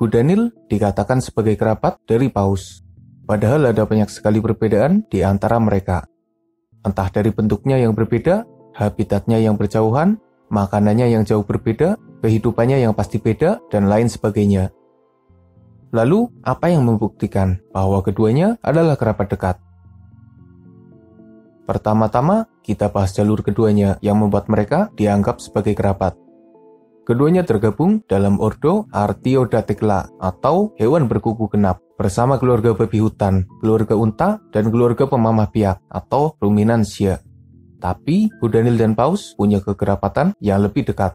kuda Nil dikatakan sebagai kerabat dari paus. Padahal ada banyak sekali perbedaan di antara mereka. Entah dari bentuknya yang berbeda, habitatnya yang berjauhan, makanannya yang jauh berbeda, kehidupannya yang pasti beda, dan lain sebagainya. Lalu, apa yang membuktikan bahwa keduanya adalah kerabat dekat? Pertama-tama, kita bahas jalur keduanya yang membuat mereka dianggap sebagai kerabat. Keduanya tergabung dalam ordo Artiodactyla atau hewan berkuku genap bersama keluarga babi hutan, keluarga unta, dan keluarga pemamah biak atau Ruminantia. Tapi, kuda Nil dan paus punya kekerabatan yang lebih dekat.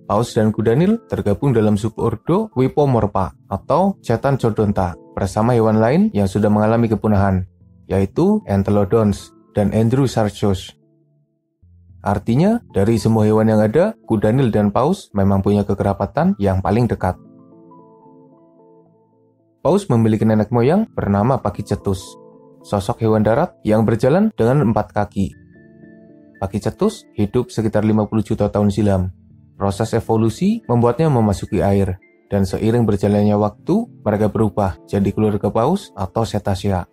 Paus dan kuda Nil tergabung dalam subordo Whippomorpha atau Cetacodonta bersama hewan lain yang sudah mengalami kepunahan, yaitu Entelodons dan Andrewsarchus. Artinya, dari semua hewan yang ada, kuda Nil dan paus memang punya kekerabatan yang paling dekat. Paus memiliki nenek moyang bernama Pachycetus, sosok hewan darat yang berjalan dengan 4 kaki. Pachycetus hidup sekitar 50 juta tahun silam. Proses evolusi membuatnya memasuki air, dan seiring berjalannya waktu, mereka berubah jadi keluarga paus atau cetacea.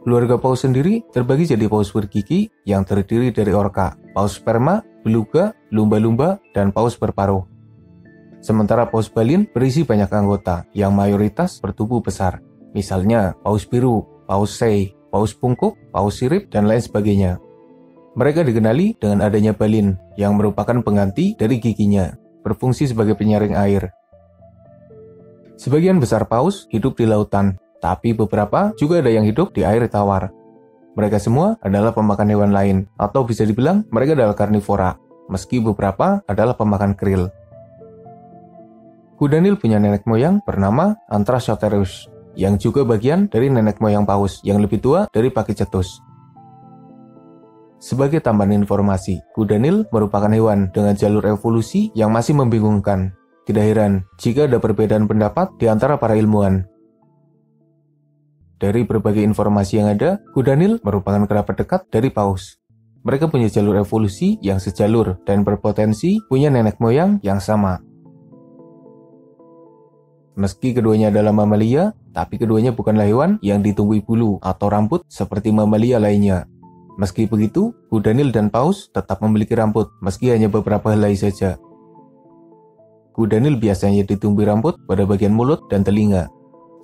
Keluarga paus sendiri terbagi jadi paus bergigi yang terdiri dari orca, paus sperma, beluga, lumba-lumba, dan paus berparuh. Sementara paus balin berisi banyak anggota yang mayoritas bertubuh besar, misalnya paus biru, paus sei, paus pungkuk, paus sirip, dan lain sebagainya. Mereka dikenali dengan adanya balin yang merupakan pengganti dari giginya, berfungsi sebagai penyaring air. Sebagian besar paus hidup di lautan, tapi beberapa juga ada yang hidup di air tawar. Mereka semua adalah pemakan hewan lain, atau bisa dibilang mereka adalah karnivora, meski beberapa adalah pemakan krill. Kuda Nil punya nenek moyang bernama Anthracothereus, yang juga bagian dari nenek moyang paus yang lebih tua dari Pachycetus. Sebagai tambahan informasi, kuda Nil merupakan hewan dengan jalur evolusi yang masih membingungkan. Tidak heran jika ada perbedaan pendapat di antara para ilmuwan. Dari berbagai informasi yang ada, kuda Nil merupakan kerabat dekat dari paus. Mereka punya jalur evolusi yang sejalur dan berpotensi punya nenek moyang yang sama. Meski keduanya adalah mamalia, tapi keduanya bukanlah hewan yang ditumbuhi bulu atau rambut seperti mamalia lainnya. Meski begitu, kuda Nil dan paus tetap memiliki rambut, meski hanya beberapa helai saja. Kuda Nil biasanya ditumbuhi rambut pada bagian mulut dan telinga,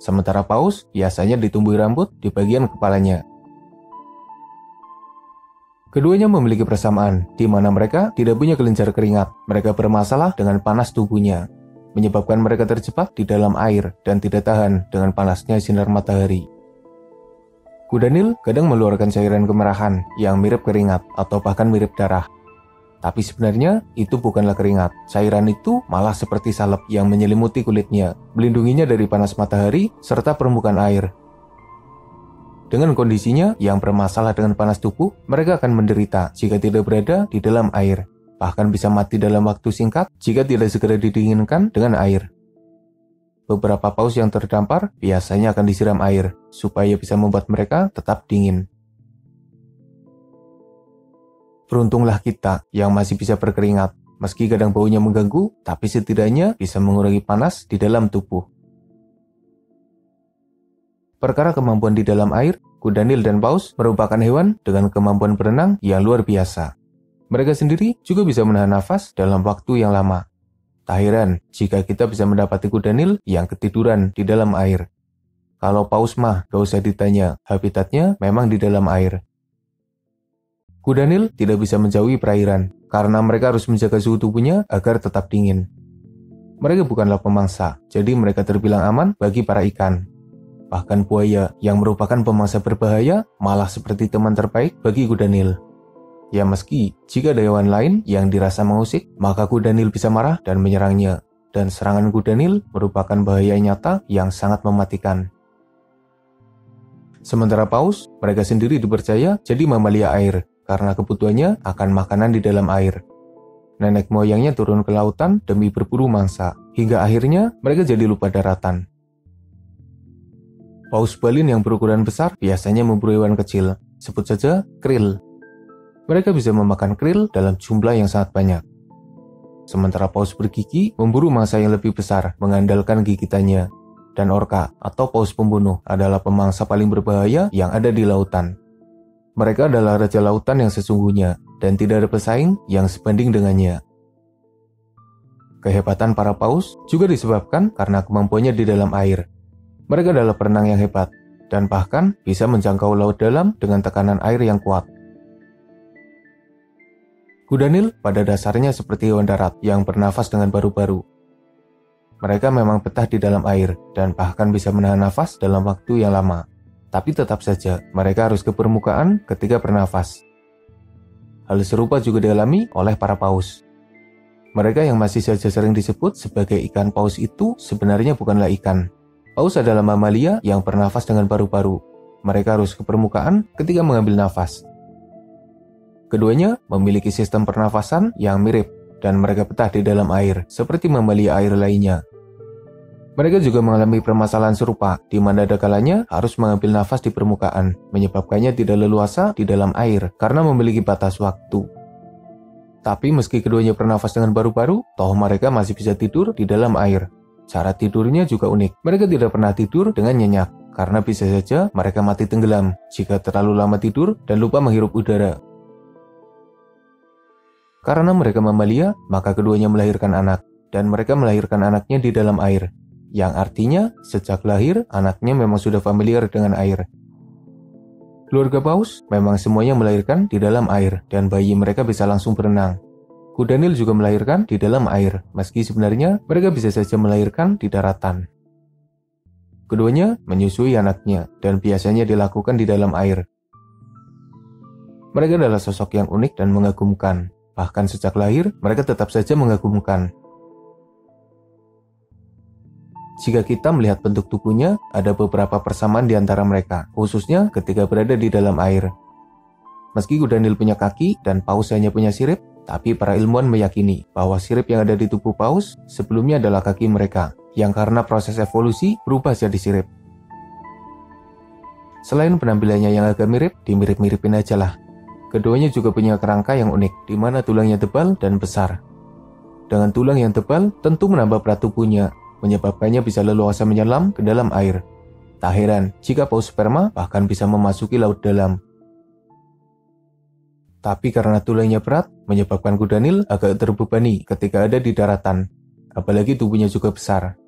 sementara paus biasanya ditumbuhi rambut di bagian kepalanya. Keduanya memiliki persamaan, di mana mereka tidak punya kelenjar keringat. Mereka bermasalah dengan panas tubuhnya, menyebabkan mereka terjebak di dalam air dan tidak tahan dengan panasnya sinar matahari. Kuda Nil kadang mengeluarkan cairan kemerahan yang mirip keringat atau bahkan mirip darah. Tapi sebenarnya itu bukanlah keringat. Cairan itu malah seperti salep yang menyelimuti kulitnya, melindunginya dari panas matahari serta permukaan air. Dengan kondisinya yang bermasalah dengan panas tubuh, mereka akan menderita jika tidak berada di dalam air. Bahkan bisa mati dalam waktu singkat jika tidak segera didinginkan dengan air. Beberapa paus yang terdampar biasanya akan disiram air, supaya bisa membuat mereka tetap dingin. Beruntunglah kita yang masih bisa berkeringat, meski kadang baunya mengganggu, tapi setidaknya bisa mengurangi panas di dalam tubuh. Perkara kemampuan di dalam air, kuda Nil dan paus merupakan hewan dengan kemampuan berenang yang luar biasa. Mereka sendiri juga bisa menahan nafas dalam waktu yang lama. Tak heran jika kita bisa mendapati kuda Nil yang ketiduran di dalam air. Kalau paus mah gak usah ditanya, habitatnya memang di dalam air. Kuda Nil tidak bisa menjauhi perairan karena mereka harus menjaga suhu tubuhnya agar tetap dingin. Mereka bukanlah pemangsa, jadi mereka terbilang aman bagi para ikan. Bahkan buaya yang merupakan pemangsa berbahaya malah seperti teman terbaik bagi kuda Nil. Ya meski jika ada hewan lain yang dirasa mengusik, maka kuda Nil bisa marah dan menyerangnya. Dan serangan kuda Nil merupakan bahaya nyata yang sangat mematikan. Sementara paus, mereka sendiri dipercaya jadi mamalia air karena kebutuhannya akan makanan di dalam air. Nenek moyangnya turun ke lautan demi berburu mangsa, hingga akhirnya mereka jadi lupa daratan. Paus balin yang berukuran besar biasanya memburu hewan kecil, sebut saja krill. Mereka bisa memakan krill dalam jumlah yang sangat banyak. sementara paus bergigi memburu mangsa yang lebih besar mengandalkan gigitannya. Dan orca atau paus pembunuh adalah pemangsa paling berbahaya yang ada di lautan. Mereka adalah raja lautan yang sesungguhnya dan tidak ada pesaing yang sebanding dengannya. Kehebatan para paus juga disebabkan karena kemampuannya di dalam air. Mereka adalah perenang yang hebat dan bahkan bisa menjangkau laut dalam dengan tekanan air yang kuat. Kuda Nil pada dasarnya seperti hewan darat yang bernafas dengan paru-paru. Mereka memang betah di dalam air dan bahkan bisa menahan nafas dalam waktu yang lama. Tapi tetap saja mereka harus ke permukaan ketika bernafas. Hal serupa juga dialami oleh para paus. Mereka yang masih saja sering disebut sebagai ikan paus itu sebenarnya bukanlah ikan. Paus adalah mamalia yang bernafas dengan paru-paru. Mereka harus ke permukaan ketika mengambil nafas. Keduanya memiliki sistem pernafasan yang mirip dan mereka betah di dalam air seperti mamalia air lainnya. Mereka juga mengalami permasalahan serupa, di mana ada kalanya harus mengambil nafas di permukaan, menyebabkannya tidak leluasa di dalam air karena memiliki batas waktu. Tapi meski keduanya bernafas dengan paru-paru, toh mereka masih bisa tidur di dalam air. Cara tidurnya juga unik, mereka tidak pernah tidur dengan nyenyak, karena bisa saja mereka mati tenggelam jika terlalu lama tidur dan lupa menghirup udara. Karena mereka mamalia, maka keduanya melahirkan anak, dan mereka melahirkan anaknya di dalam air. Yang artinya, sejak lahir, anaknya memang sudah familiar dengan air. Keluarga paus memang semuanya melahirkan di dalam air, dan bayi mereka bisa langsung berenang. Kuda Nil juga melahirkan di dalam air, meski sebenarnya mereka bisa saja melahirkan di daratan. Keduanya menyusui anaknya, dan biasanya dilakukan di dalam air. Mereka adalah sosok yang unik dan mengagumkan. Bahkan sejak lahir, mereka tetap saja mengagumkan. Jika kita melihat bentuk tubuhnya, ada beberapa persamaan di antara mereka, khususnya ketika berada di dalam air. Meski kuda Nil punya kaki dan paus hanya punya sirip, tapi para ilmuwan meyakini bahwa sirip yang ada di tubuh paus sebelumnya adalah kaki mereka, yang karena proses evolusi berubah jadi sirip. Selain penampilannya yang agak mirip, dimirip-miripin aja lah. Keduanya juga punya kerangka yang unik, di mana tulangnya tebal dan besar. Dengan tulang yang tebal, tentu menambah berat tubuhnya, menyebabkannya bisa leluasa menyelam ke dalam air. Tak heran jika paus sperma bahkan bisa memasuki laut dalam. Tapi karena tulangnya berat, menyebabkan kuda Nil agak terbebani ketika ada di daratan. Apalagi tubuhnya juga besar.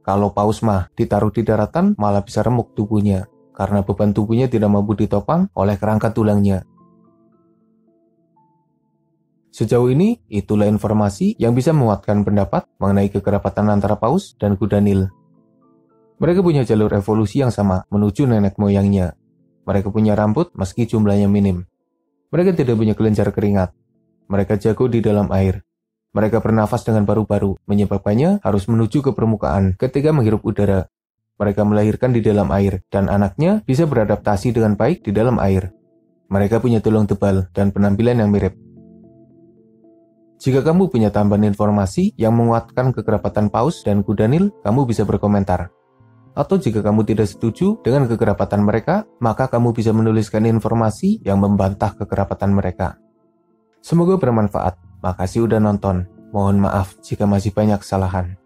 Kalau paus mah ditaruh di daratan malah bisa remuk tubuhnya, karena beban tubuhnya tidak mampu ditopang oleh kerangka tulangnya. Sejauh ini, itulah informasi yang bisa menguatkan pendapat mengenai kekerabatan antara paus dan kuda Nil. Mereka punya jalur evolusi yang sama menuju nenek moyangnya. Mereka punya rambut meski jumlahnya minim. Mereka tidak punya kelenjar keringat. Mereka jago di dalam air. Mereka bernafas dengan paru-paru, menyebabkannya harus menuju ke permukaan ketika menghirup udara. Mereka melahirkan di dalam air, dan anaknya bisa beradaptasi dengan baik di dalam air. Mereka punya tulang tebal dan penampilan yang mirip. Jika kamu punya tambahan informasi yang menguatkan kekerabatan paus dan kuda Nil, kamu bisa berkomentar. Atau jika kamu tidak setuju dengan kekerabatan mereka, maka kamu bisa menuliskan informasi yang membantah kekerabatan mereka. Semoga bermanfaat. Makasih udah nonton. Mohon maaf jika masih banyak kesalahan.